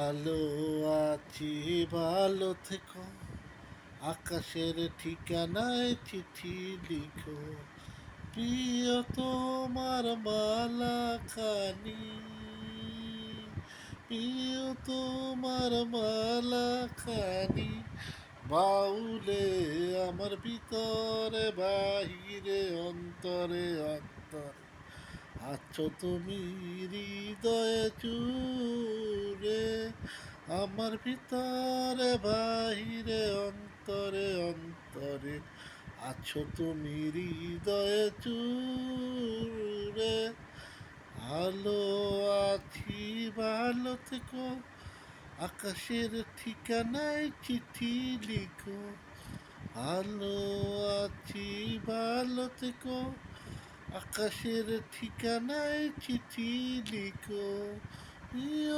ভালো আছি, ভালো থেকো, আকাশের ঠিকানায় চিঠি লিখো, প্রিয় তোমার মালা খানি, প্রিয় তোমার মালা খানি, বাউলে আমার ভিতরে বাহিরে অন্তরে অন্তরে আছো তুমি হৃদয়ে জুড়ে, আমার ভিতরে বাহিরে অন্তরে অন্তরে আছো তুমি হৃদয়ে জুড়ে। ভালো আছি, ভালো থেকো, আকাশের ঠিকানায় চিঠি লিখো। ভালো আছি, ভালো থেকো, আকাশের ঠিকানায় চিঠি লিখো, প্রিয়